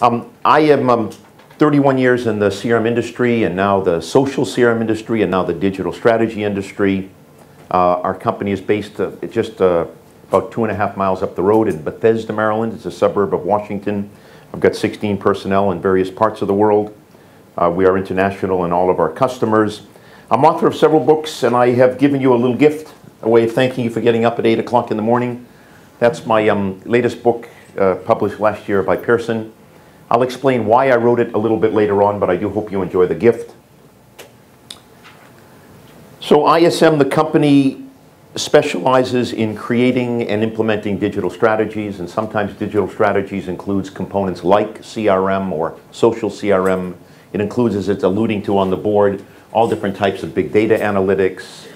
I am 31 years in the CRM industry, and now the social CRM industry, and now the digital strategy industry. Our company is based just about 2.5 miles up the road in Bethesda, Maryland. It's a suburb of Washington. I've got 16 personnel in various parts of the world. We are international in all of our customers. I'm author of several books, and I have given you a little gift, a way of thanking you for getting up at 8 o'clock in the morning. That's my latest book, published last year by Pearson. I'll explain why I wrote it a little bit later on, but I do hope you enjoy the gift. So ISM, the company, specializes in creating and implementing digital strategies, and sometimes digital strategies includes components like CRM or social CRM. It includes, as it's alluding to on the board, all different types of big data analytics,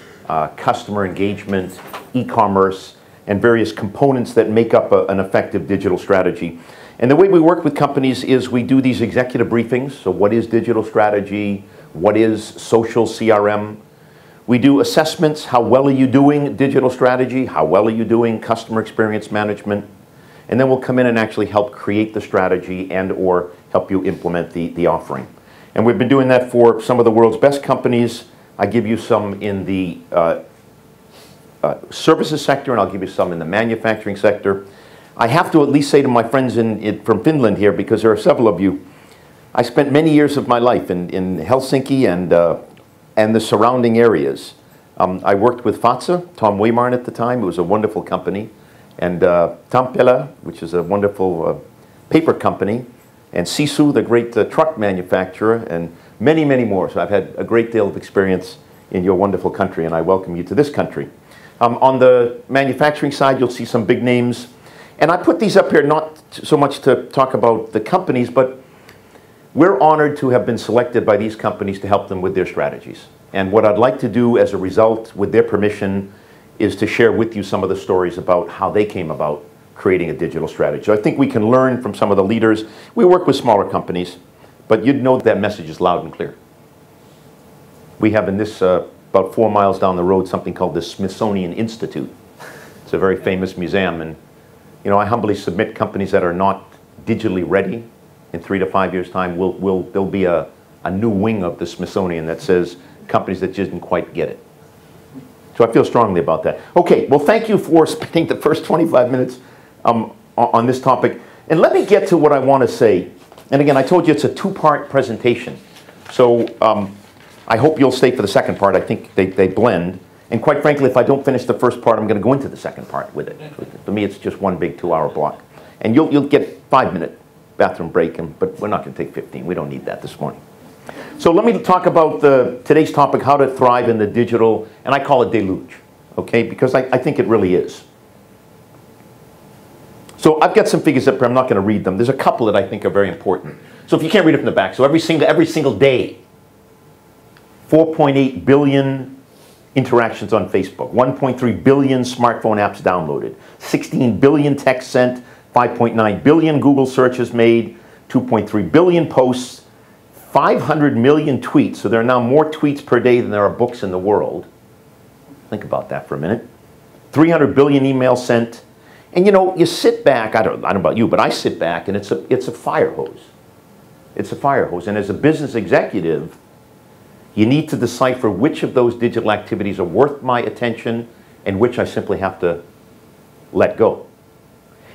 customer engagement, e-commerce, and various components that make up an effective digital strategy. And the way we work with companies is we do these executive briefings. So what is digital strategy? What is social CRM? We do assessments. How well are you doing digital strategy? How well are you doing customer experience management? And then we'll come in and actually help create the strategy and or help you implement the offering. And we've been doing that for some of the world's best companies. I give you some in the services sector, and I'll give you some in the manufacturing sector. I have to at least say to my friends from Finland here, because there are several of you, I spent many years of my life in Helsinki and the surrounding areas. I worked with Fatsa, Tom Waymarn at the time. It was a wonderful company. And Tampere, which is a wonderful paper company. And Sisu, the great truck manufacturer, and many, many more. So I've had a great deal of experience in your wonderful country, and I welcome you to this country. On the manufacturing side, you'll see some big names. And I put these up here not so much to talk about the companies, but we're honored to have been selected by these companies to help them with their strategies. And what I'd like to do as a result, with their permission, is to share with you some of the stories about how they came about creating a digital strategy. So I think we can learn from some of the leaders. We work with smaller companies, but you'd know that message is loud and clear. We have in this, about 4 miles down the road, something called the Smithsonian Institute. It's a very famous museum, and you know, I humbly submit companies that are not digitally ready in 3 to 5 years' time, there'll be a new wing of the Smithsonian that says companies that just didn't quite get it. So I feel strongly about that. Okay, well, thank you for spending the first 25 minutes on this topic. And let me get to what I want to say. And again, I told you it's a 2-part presentation. So I hope you'll stay for the second part. I think they blend. And quite frankly, if I don't finish the first part, I'm going to go into the second part with it. For me, it's just one big 2-hour block. And you'll get 5-minute bathroom break, but we're not going to take 15. We don't need that this morning. So let me talk about today's topic, how to thrive in the digital, and I call it Deluge, okay? Because I think it really is. So I've got some figures up here. I'm not going to read them. There's a couple that I think are very important. So if you can't read it from the back, so every single day, 4.8 billion interactions on Facebook, 1.3 billion smartphone apps downloaded, 16 billion texts sent, 5.9 billion Google searches made, 2.3 billion posts, 500 million tweets. So there are now more tweets per day than there are books in the world. Think about that for a minute. 300 billion emails sent. And you know, you sit back, I don't know about you, but I sit back and it's a fire hose. It's a fire hose. And as a business executive, you need to decipher which of those digital activities are worth my attention and which I simply have to let go.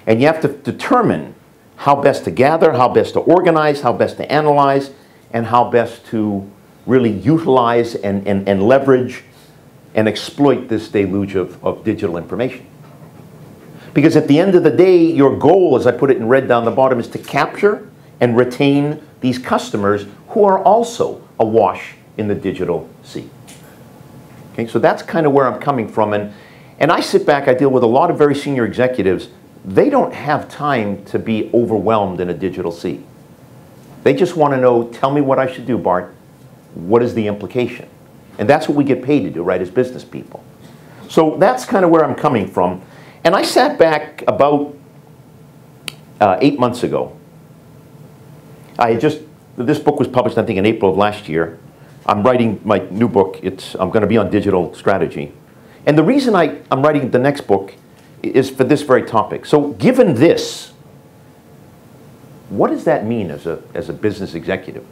And you have to determine how best to gather, how best to organize, how best to analyze, and how best to really utilize and leverage and exploit this deluge of digital information. Because at the end of the day, your goal, as I put it in red down the bottom, is to capture and retain these customers who are also awash in the digital sea. Okay, so that's kind of where I'm coming from. And I sit back, I deal with a lot of very senior executives. They don't have time to be overwhelmed in a digital sea. They just want to know, tell me what I should do, Bart. What is the implication? And that's what we get paid to do, right, as business people. So that's kind of where I'm coming from. And I sat back about 8 months ago. This book was published, I think, in April of last year. I'm writing my new book. I'm going to be on digital strategy. And the reason I'm writing the next book is for this very topic. So given this, what does that mean as a business executive?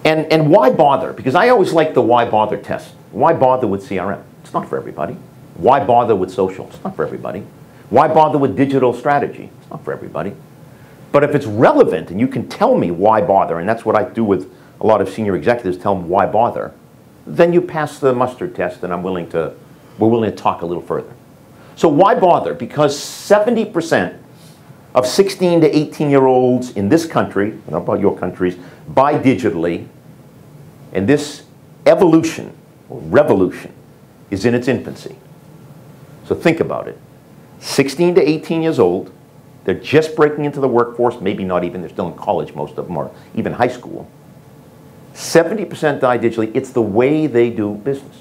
And why bother? Because I always like the why bother test. Why bother with CRM? It's not for everybody. Why bother with social? It's not for everybody. Why bother with digital strategy? It's not for everybody. But if it's relevant and you can tell me why bother, and that's what I do with a lot of senior executives, tell them why bother, then you pass the mustard test and we're willing to talk a little further. So why bother? Because 70% of 16 to 18-year-olds in this country, I don't know about your countries, buy digitally, and this evolution or revolution is in its infancy. So think about it. 16 to 18 years old, they're just breaking into the workforce, maybe not even, they're still in college, most of them, or even high school. 70% die digitally. It's the way they do business.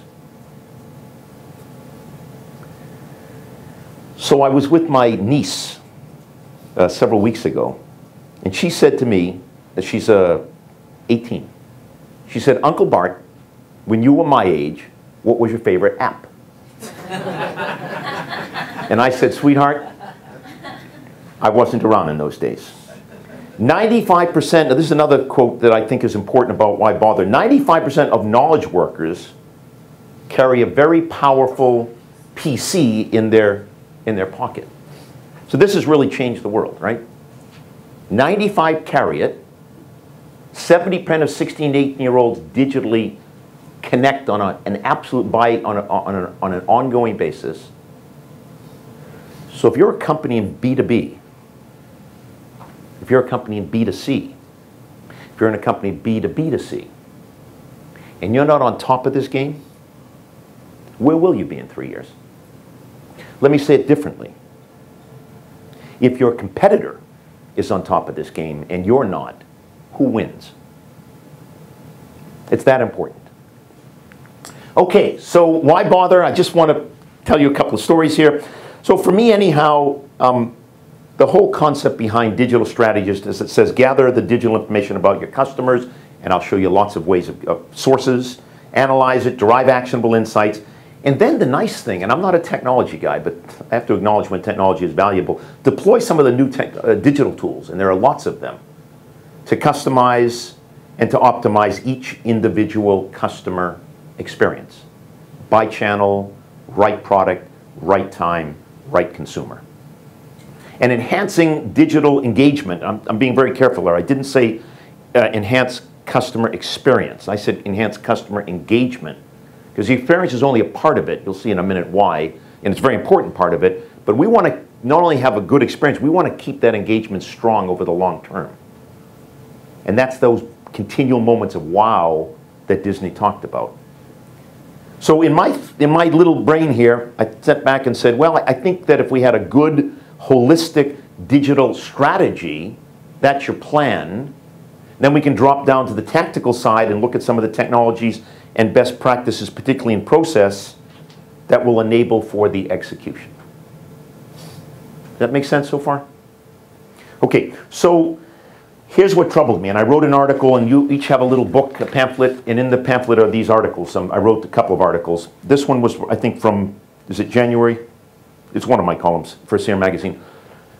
So I was with my niece several weeks ago, and she said to me, that she's 18. She said, Uncle Bart, when you were my age, what was your favorite app? And I said, sweetheart, I wasn't around in those days. 95%, now this is another quote that I think is important about why bother. 95% of knowledge workers carry a very powerful PC in their pocket. So this has really changed the world, right? 95 carry it. 70% of 16 to 18-year-olds digitally connect on an absolute on an ongoing basis. So if you're a company in B2B, if you're a company in B2C, if you're in a company B2B2C, and you're not on top of this game, where will you be in 3 years? Let me say it differently. If your competitor is on top of this game and you're not, who wins? It's that important. Okay, so why bother? I just want to tell you a couple of stories here. So for me anyhow, the whole concept behind digital strategist is it says gather the digital information about your customers, and I'll show you lots of ways of sources, analyze it, derive actionable insights, and then the nice thing, and I'm not a technology guy, but I have to acknowledge when technology is valuable, deploy some of the new digital tools, and there are lots of them, to customize and to optimize each individual customer experience. By channel, right product, right time, right consumer. And enhancing digital engagement, I'm being very careful there. I didn't say enhance customer experience. I said enhance customer engagement. Because the experience is only a part of it. You'll see in a minute why. And it's a very important part of it. But we want to not only have a good experience, we want to keep that engagement strong over the long term. And that's those continual moments of wow that Disney talked about. So in my little brain here, I sat back and said, well, I think that if we had a good, holistic digital strategy, that's your plan, then we can drop down to the tactical side and look at some of the technologies and best practices, particularly in process, that will enable for the execution. Does that make sense so far? Okay, so here's what troubled me, and I wrote an article, and you each have a little book, a pamphlet, and in the pamphlet are these articles. I wrote a couple of articles. This one was, I think, from, is it January? It's one of my columns for CRM Magazine.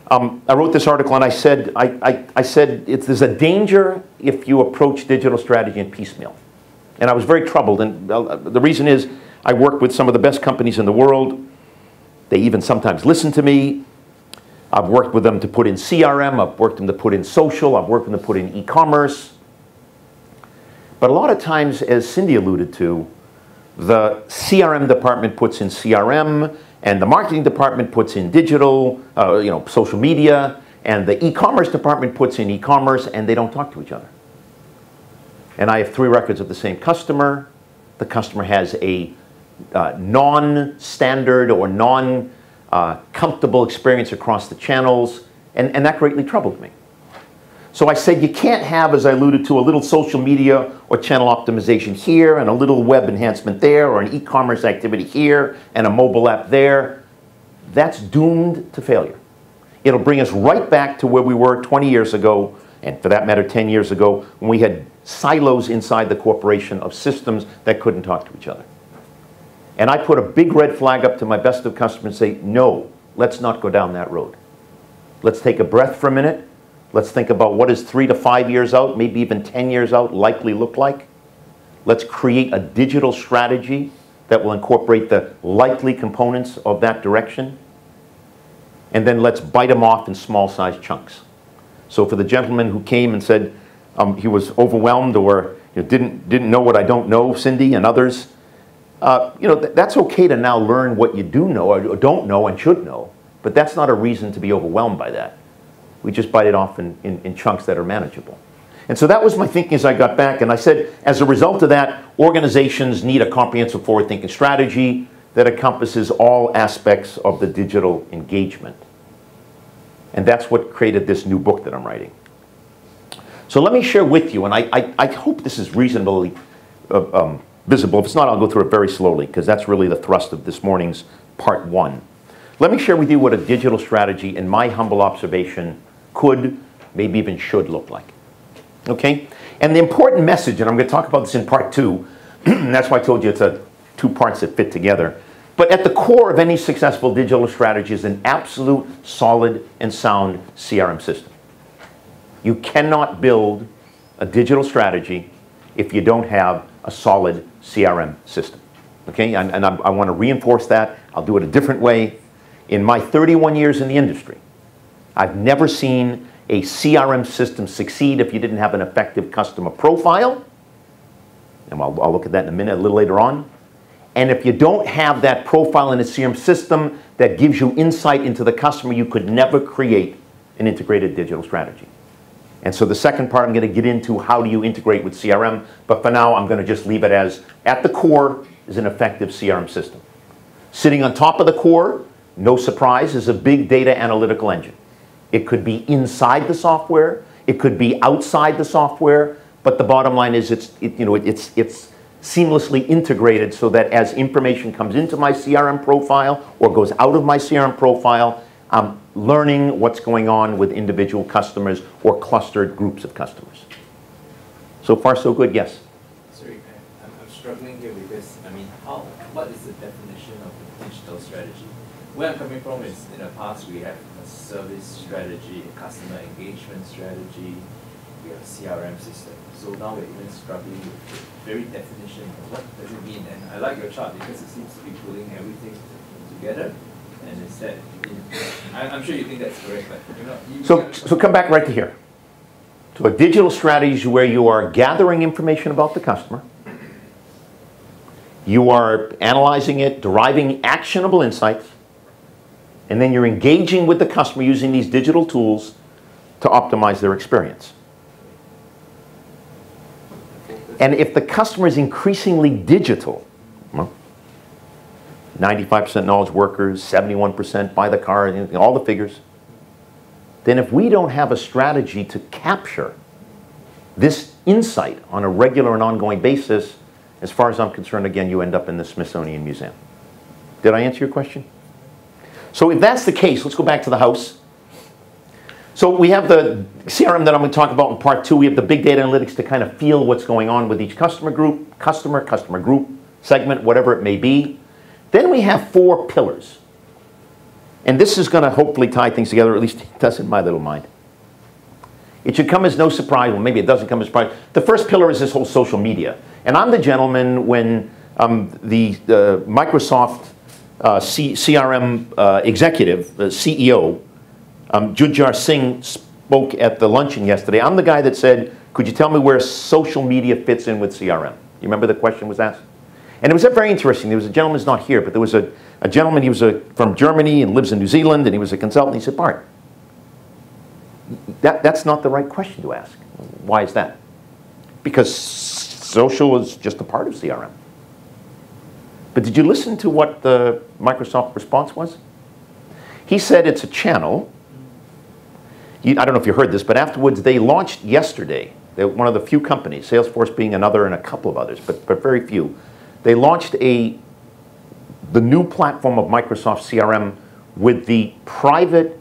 I wrote this article, and I said, there's a danger if you approach digital strategy in piecemeal. And I was very troubled, and the reason is I work with some of the best companies in the world. They even sometimes listen to me. I've worked with them to put in CRM, I've worked with them to put in social, I've worked with them to put in e-commerce. But a lot of times, as Cindy alluded to, the CRM department puts in CRM, and the marketing department puts in digital, social media, and the e-commerce department puts in e-commerce, and they don't talk to each other. And I have 3 records of the same customer. The customer has a non-standard or non-comfortable experience across the channels, and that greatly troubled me. So I said you can't have, as I alluded to, a little social media or channel optimization here and a little web enhancement there or an e-commerce activity here and a mobile app there. That's doomed to failure. It'll bring us right back to where we were 20 years ago, and for that matter 10 years ago, when we had silos inside the corporation of systems that couldn't talk to each other. And I put a big red flag up to my best of customers and say, no, let's not go down that road. Let's take a breath for a minute. Let's think about what does 3 to 5 years out, maybe even 10 years out likely look like. Let's create a digital strategy that will incorporate the likely components of that direction. And then let's bite them off in small-sized chunks. So for the gentleman who came and said he was overwhelmed or didn't know what I don't know, Cindy and others, that's okay to now learn what you do know or don't know and should know, but that's not a reason to be overwhelmed by that. We just bite it off in chunks that are manageable. And so that was my thinking as I got back, and I said, as a result of that, organizations need a comprehensive forward-thinking strategy that encompasses all aspects of the digital engagement. And that's what created this new book that I'm writing. So let me share with you, and I hope this is reasonably visible. If it's not, I'll go through it very slowly, because that's really the thrust of this morning's part 1. Let me share with you what a digital strategy, in my humble observation, could, maybe even should look like. Okay? And the important message, and I'm going to talk about this in part 2, and that's why I told you it's 2 parts that fit together. But at the core of any successful digital strategy is an absolute, solid, and sound CRM system. You cannot build a digital strategy if you don't have a solid CRM system. Okay? And I want to reinforce that. I'll do it a different way. In my 31 years in the industry, I've never seen a CRM system succeed if you didn't have an effective customer profile. And I'll look at that in a minute, a little later on. And if you don't have that profile in a CRM system that gives you insight into the customer, you could never create an integrated digital strategy. And so the second part, I'm going to get into how do you integrate with CRM. But for now, I'm going to just leave it as, at the core is an effective CRM system. Sitting on top of the core, no surprise, is a big data analytical engine. It could be inside the software. It could be outside the software. But the bottom line is it's seamlessly integrated so that as information comes into my CRM profile or goes out of my CRM profile, I'm learning what's going on with individual customers or clustered groups of customers. So far, so good, yes? Sorry, I'm struggling here because, what is the definition of a digital strategy? Where I'm coming from is, in the past, we have a service strategy, a customer engagement strategy, we have a CRM system. So now we're even struggling with the very definition of what does it mean. And I like your chart because it seems to be pulling everything together. And instead, I'm sure you think that's correct, but So come back right to here. So a digital strategy is where you are gathering information about the customer. You are analyzing it, deriving actionable insights, and then you're engaging with the customer using these digital tools to optimize their experience. And if the customer is increasingly digital, 95% knowledge workers, 71% buy the car, all the figures, then if we don't have a strategy to capture this insight on a regular and ongoing basis, as far as I'm concerned, again, you end up in the Smithsonian Museum. Did I answer your question? So if that's the case, let's go back to the house. So we have the CRM that I'm going to talk about in part 2. We have the big data analytics to kind of feel what's going on with each customer group, customer group, segment, whatever it may be. Then we have 4 pillars. And this is going to hopefully tie things together, or at least it does in my little mind. It should come as no surprise. Well, maybe it doesn't come as a surprise. The first pillar is this whole social media. And I'm the gentleman when the Microsoft CRM executive, CEO, Jujhar Singh, spoke at the luncheon yesterday. I'm the guy that said, could you tell me where social media fits in with CRM? You remember the question was asked? And it was very interesting. There was a gentleman who's not here, but there was a gentleman, he was from Germany and lives in New Zealand, and he was a consultant. He said, Bart, that's not the right question to ask. Why is that? Because social is just a part of CRM. But did you listen to what the Microsoft response was? He said it's a channel. I don't know if you heard this, but afterwards they launched yesterday. They're one of the few companies, Salesforce being another and a couple of others, but very few. They launched the new platform of Microsoft CRM with the private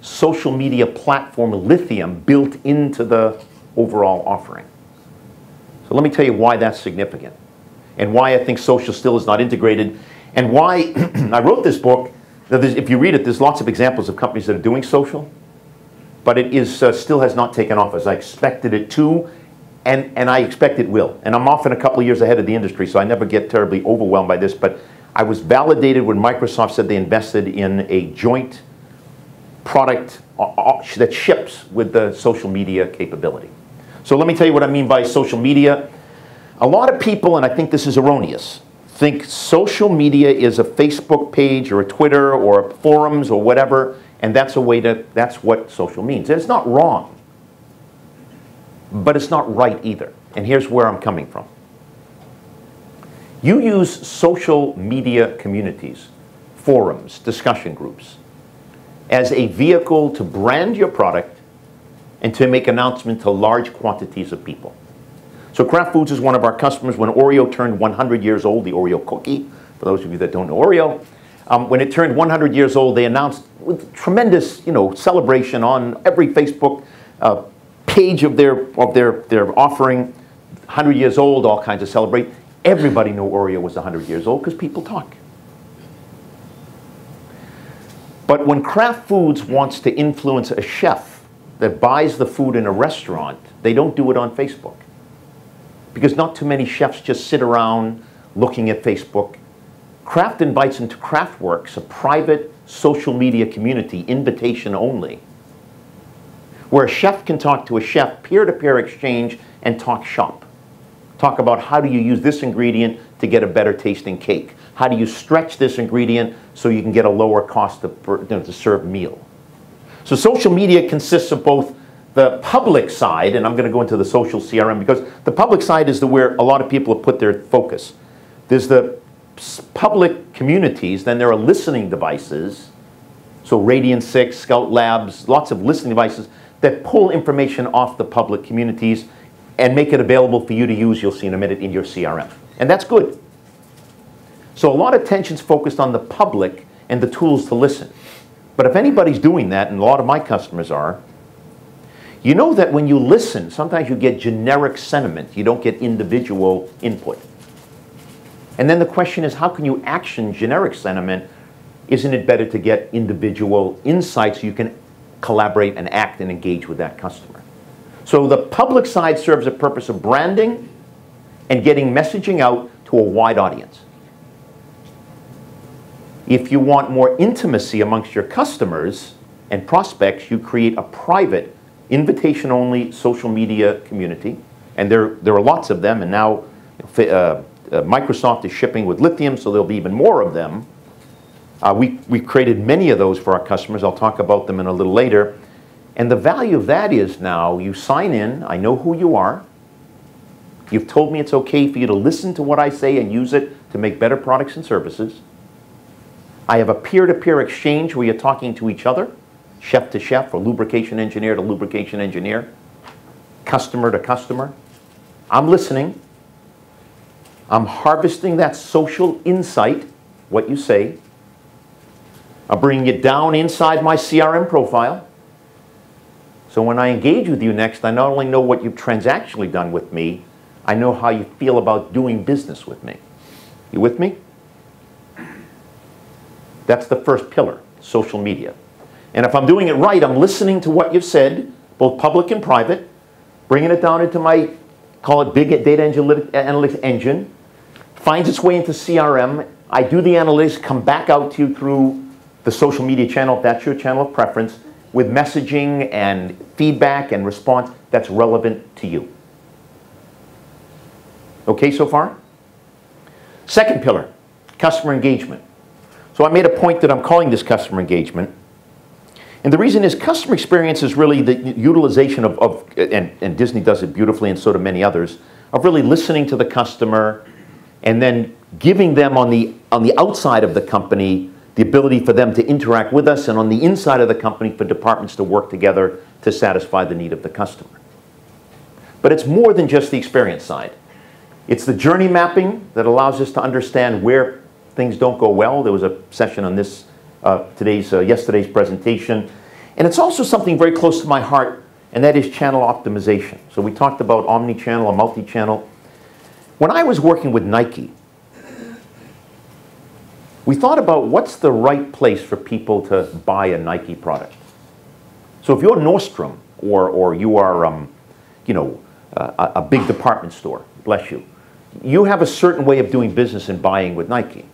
social media platform Lithium built into the overall offering. So let me tell you why that's significant and why I think social still is not integrated and why I wrote this book. If you read it, there's lots of examples of companies that are doing social. but it is still has not taken off as I expected it to, and I expect it will. And I'm often a couple of years ahead of the industry, so I never get terribly overwhelmed by this, but I was validated when Microsoft said they invested in a joint product that ships with the social media capability. So let me tell you what I mean by social media. A lot of people, and I think this is erroneous, think social media is a Facebook page or a Twitter or forums or whatever, and that's what social means. And it's not wrong, but it's not right either. And here's where I'm coming from. You use social media communities, forums, discussion groups, as a vehicle to brand your product and to make announcements to large quantities of people. So Kraft Foods is one of our customers. When Oreo turned 100 years old, the Oreo cookie, for those of you that don't know Oreo, when it turned 100 years old, they announced with tremendous, celebration on every Facebook page of their offering, 100 years old, all kinds of celebrate. Everybody knew Oreo was 100 years old because people talk. But when Kraft Foods wants to influence a chef that buys the food in a restaurant, they don't do it on Facebook. Because not too many chefs just sit around looking at Facebook. Kraft invites into Kraftworks, a private social media community, invitation only, where a chef can talk to a chef, peer-to-peer exchange, and talk shop. Talk about how do you use this ingredient to get a better tasting cake? How do you stretch this ingredient so you can get a lower cost to serve meal? So social media consists of both the public side, and I'm going to go into the social CRM because the public side is where a lot of people have put their focus. There's the public communities, then there are listening devices, so Radiant 6, Scout Labs, lots of listening devices that pull information off the public communities and make it available for you to use, you'll see in a minute, in your CRM. And that's good. So a lot of attention's focused on the public and the tools to listen. But if anybody's doing that, and a lot of my customers are, you know that when you listen, sometimes you get generic sentiment. You don't get individual input. And then the question is, how can you action generic sentiment? Isn't it better to get individual insights so you can collaborate and act and engage with that customer? So the public side serves a purpose of branding and getting messaging out to a wide audience. If you want more intimacy amongst your customers and prospects, you create a private invitation-only social media community, and there are lots of them, and now Microsoft is shipping with Lithium, so there'll be even more of them. We've created many of those for our customers. I'll talk about them in a little later. And the value of that is now you sign in, I know who you are, you've told me it's okay for you to listen to what I say and use it to make better products and services. I have a peer-to-peer exchange where you're talking to each other, chef to chef, or lubrication engineer to lubrication engineer, customer to customer. I'm listening. I'm harvesting that social insight, what you say. I'm bringing it down inside my CRM profile. So when I engage with you next, I not only know what you've transactionally done with me, I know how you feel about doing business with me. You with me? That's the first pillar, social media. And if I'm doing it right, I'm listening to what you've said, both public and private, bringing it down into my, call it big data analytics engine, finds its way into CRM. I do the analytics, come back out to you through the social media channel, if that's your channel of preference, with messaging and feedback and response that's relevant to you. Okay so far? Second pillar, customer engagement. So I made a point that I'm calling this customer engagement. And the reason is customer experience is really the utilization and Disney does it beautifully and so do many others, of really listening to the customer and then giving them on the outside of the company the ability for them to interact with us, and on the inside of the company for departments to work together to satisfy the need of the customer. But it's more than just the experience side. It's the journey mapping that allows us to understand where things don't go well. There was a session on this yesterday's presentation. And it's also something very close to my heart, and that is channel optimization. So we talked about omni-channel or multi-channel. When I was working with Nike, we thought about what's the right place for people to buy a Nike product. So if you're Nordstrom or you are, you know, a big department store, bless you, you have a certain way of doing business and buying with Nike.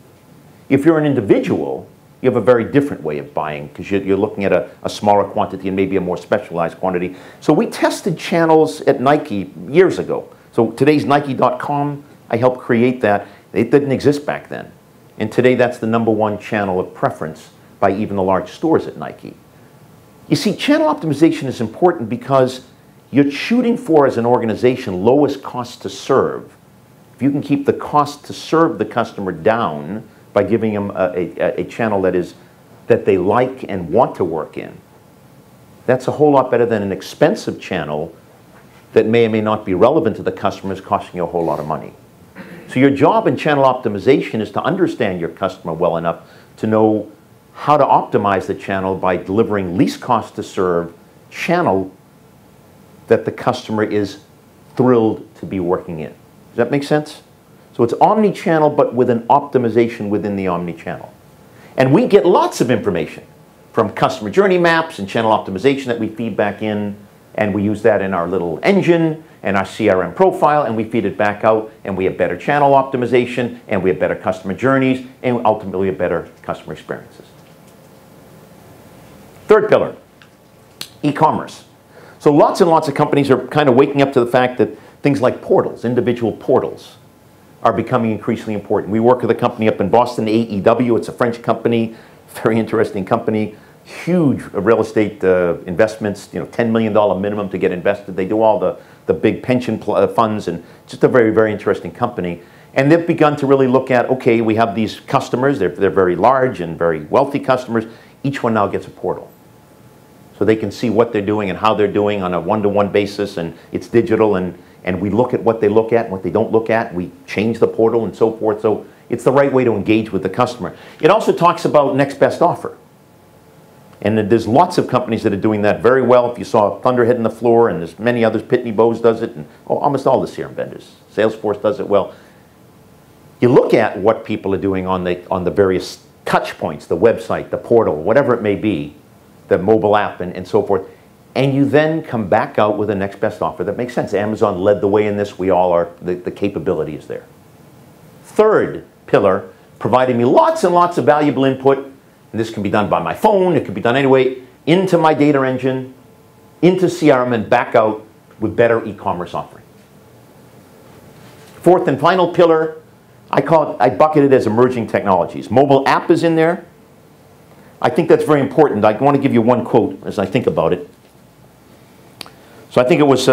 If you're an individual, you have a very different way of buying because you're looking at a smaller quantity and maybe a more specialized quantity. So we tested channels at Nike years ago. So today's Nike.com, I helped create that. It didn't exist back then. And today that's the #1 channel of preference by even the large stores at Nike. You see, channel optimization is important because you're shooting for, as an organization, lowest cost to serve. If you can keep the cost to serve the customer down by giving them a channel that they like and want to work in, that's a whole lot better than an expensive channel that may or may not be relevant to the customers, costing you a whole lot of money. So your job in channel optimization is to understand your customer well enough to know how to optimize the channel by delivering least cost to serve channel that the customer is thrilled to be working in. Does that make sense? So it's omni-channel, but with an optimization within the omni-channel. And we get lots of information from customer journey maps and channel optimization that we feed back in, and we use that in our little engine and our CRM profile, and we feed it back out, and we have better channel optimization, and we have better customer journeys, and ultimately have better customer experiences. Third pillar, e-commerce. So lots and lots of companies are kind of waking up to the fact that things like portals, individual portals, are becoming increasingly important. We work with a company up in Boston, AEW. It's a French company, very interesting company, huge real estate investments, you know, $10 million minimum to get invested. They do all the big pension funds, and just a very, very interesting company. And they've begun to really look at, okay, we have these customers, they're very large and very wealthy customers. Each one now gets a portal. So they can see what they're doing and how they're doing on a one-to-one basis, and it's digital, and we look at what they look at and what they don't look at. We change the portal and so forth. So it's the right way to engage with the customer. It also talks about next best offer. And there's lots of companies that are doing that very well. If you saw Thunderhead on the floor, and there's many others, Pitney Bowes does it, and almost all the CRM vendors. Salesforce does it well. You look at what people are doing on the various touch points, the website, the portal, whatever it may be, the mobile app and so forth, and you then come back out with a next best offer that makes sense. Amazon led the way in this. We all are, the capability is there. Third pillar, providing me lots and lots of valuable input, and this can be done by my phone, it can be done anyway, into my data engine, into CRM, and back out with better e-commerce offering. Fourth and final pillar, I bucket it as emerging technologies. Mobile app is in there. I think that's very important. I want to give you one quote as I think about it. So I think it was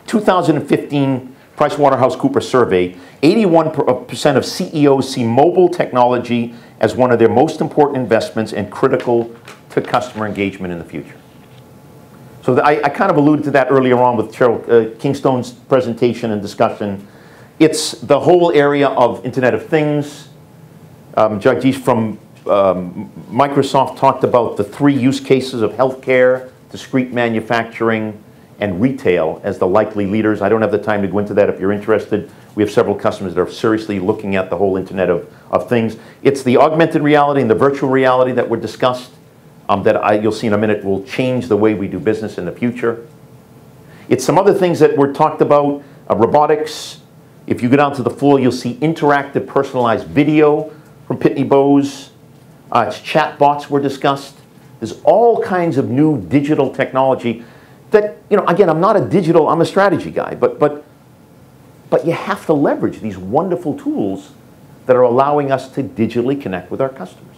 2015 PricewaterhouseCoopers survey. 81% of CEOs see mobile technology as one of their most important investments and critical to customer engagement in the future. So I kind of alluded to that earlier on with Cheryl Kingstone's presentation and discussion. It's the whole area of Internet of Things. Jagdish from Microsoft talked about the 3 use cases of healthcare, discrete manufacturing, and retail as the likely leaders. I don't have the time to go into that. If you're interested, we have several customers that are seriously looking at the whole Internet of Things. It's the augmented reality and the virtual reality that were discussed that you'll see in a minute will change the way we do business in the future. It's some other things that were talked about, robotics. If you go down to the floor, you'll see interactive personalized video from Pitney Bowes. Chat bots were discussed. There's all kinds of new digital technology that, you know, again, I'm a strategy guy, but you have to leverage these wonderful tools that are allowing us to digitally connect with our customers.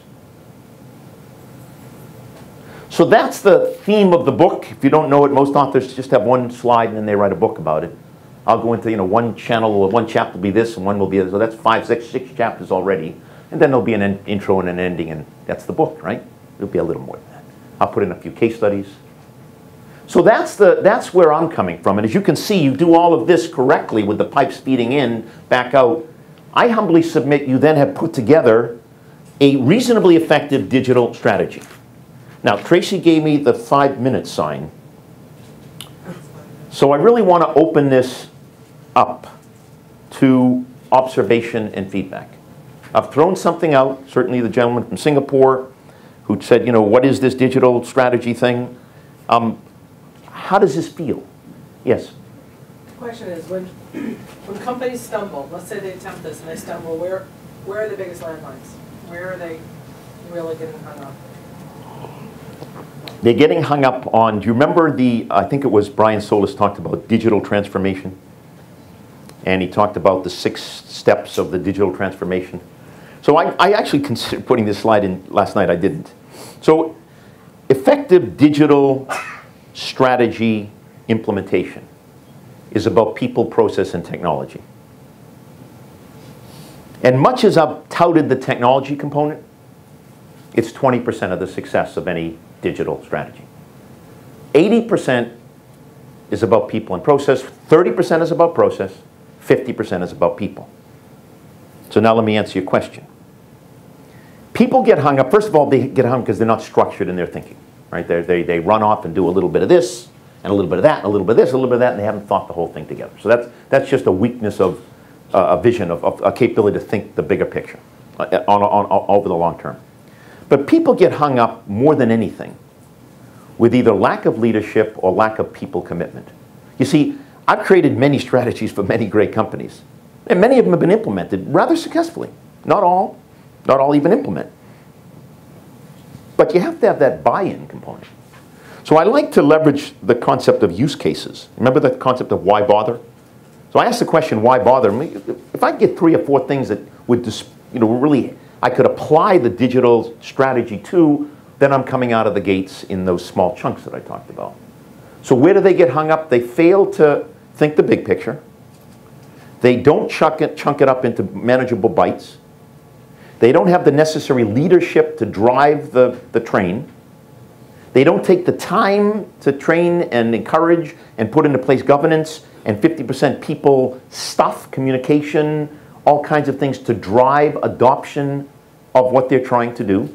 So that's the theme of the book. If you don't know it, most authors just have one slide and then they write a book about it. I'll go into, you know, one channel, or one chapter will be this and one will be this. So that's 5, 6 chapters already. And then there'll be an intro and an ending, and that's the book, right? It'll be a little more than that. I'll put in a few case studies. So that's where I'm coming from. And as you can see, you do all of this correctly with the pipes feeding in, back out. I humbly submit you then have put together a reasonably effective digital strategy. Now, Tracy gave me the 5-minute sign. So I really want to open this up to observation and feedback. I've thrown something out, certainly the gentleman from Singapore, who said, you know, what is this digital strategy thing? How does this feel? Yes? The question is, when companies stumble, let's say they attempt this and they stumble, where are the biggest landmines? Where are they really getting hung up? They're getting hung up on, do you remember I think it was Brian Solis talked about digital transformation? And he talked about the 6 steps of the digital transformation. So I actually considered putting this slide in last night. I didn't. So effective digital strategy implementation is about people, process, and technology. And much as I've touted the technology component, it's 20% of the success of any digital strategy. 80% is about people and process, 30% is about process, 50% is about people. So now let me answer your question. People get hung up, first of all, they get hung because they're not structured in their thinking. Right? They run off and do a little bit of this, and a little bit of that, and a little bit of this, a little bit of that, and they haven't thought the whole thing together. So that's just a weakness of a vision, of a capability to think the bigger picture over the long term. But people get hung up more than anything with either lack of leadership or lack of people commitment. You see, I've created many strategies for many great companies, and many of them have been implemented rather successfully. Not all even implement. But you have to have that buy-in component. So I like to leverage the concept of use cases. Remember the concept of why bother? So I asked the question, why bother? If I get 3 or 4 things that would just, really, I could apply the digital strategy to, then I'm coming out of the gates in those small chunks that I talked about. So where do they get hung up? They fail to think the big picture. They don't chunk it up into manageable bites. They don't have the necessary leadership to drive the train. They don't take the time to train and encourage and put into place governance and 50% people stuff, communication, all kinds of things to drive adoption of what they're trying to do.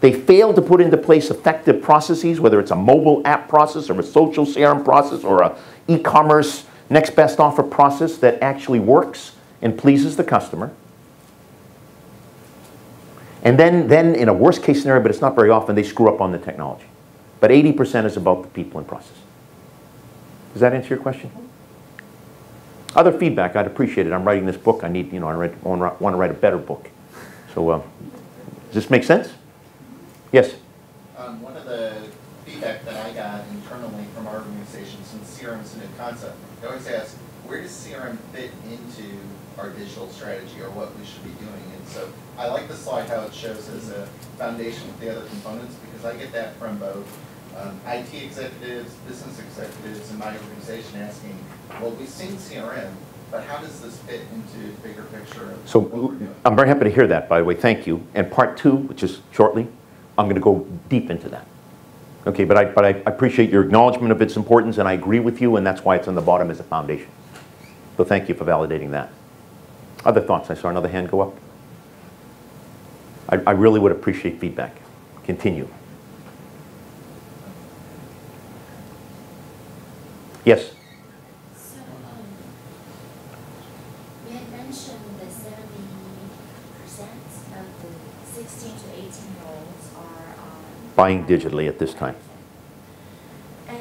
They fail to put into place effective processes, whether it's a mobile app process or a social CRM process or a e-commerce next best offer process that actually works and pleases the customer. And then in a worst case scenario, but it's not very often, they screw up on the technology. But 80% is about the people and process. Does that answer your question? Other feedback, I'd appreciate it. I'm writing this book. I need, I want to write a better book. So does this make sense? Yes? One of the feedback that I got internally from our organization, since CRM is a new concept, they always ask, where does CRM fit into our digital strategy or what we should be doing? And so I like the slide how it shows as a foundation with the other components, because I get that from both IT executives, business executives in my organization asking, well, we've seen CRM, but how does this fit into the bigger picture of So what we're doing? I'm very happy to hear that, by the way. Thank you. And part 2, which is shortly, I'm going to go deep into that. Okay, but I appreciate your acknowledgement of its importance, and I agree with you, and that's why it's on the bottom as a foundation. So thank you for validating that. Other thoughts? I saw another hand go up. I really would appreciate feedback. Continue. Yes? So, you had mentioned that 70% of the 16 to 18-year-olds are Buying digitally at this time. But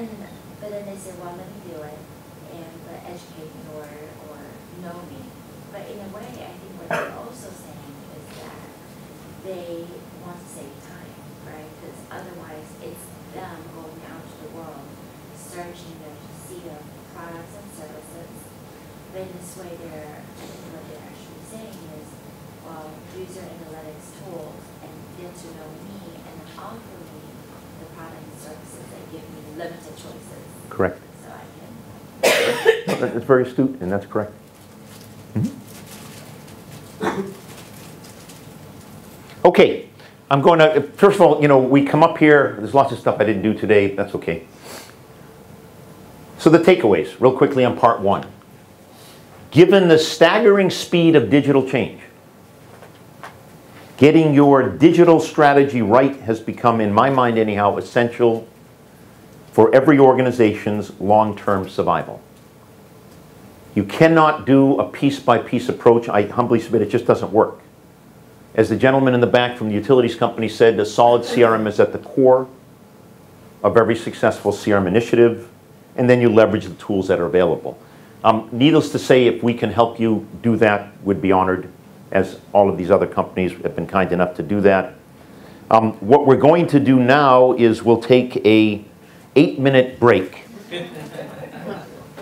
then they say, well, let me do it, but educate me or know me. But in a way, I think what they're also saying is that they want to save time, right? Because otherwise, it's them going out to the world, searching their sea of products and services. But in this way, I think what they're actually saying is, well, user analytics tools and get to know me and then offer me the product and services that give me limited choices. Correct. So I can. That's very astute, and that's correct. Okay, I'm going to, first of all, we come up here, there's lots of stuff I didn't do today, that's okay. So the takeaways, real quickly on part 1. Given the staggering speed of digital change, getting your digital strategy right has become, in my mind anyhow, essential for every organization's long-term survival. You cannot do a piece-by-piece approach. I humbly submit it just doesn't work. As the gentleman in the back from the utilities company said, a solid CRM is at the core of every successful CRM initiative, and then you leverage the tools that are available. Needless to say, if we can help you do that, we'd be honored, as all of these other companies have been kind enough to do that. What we're going to do now is we'll take a 8-minute break,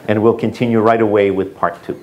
and we'll continue right away with part 2.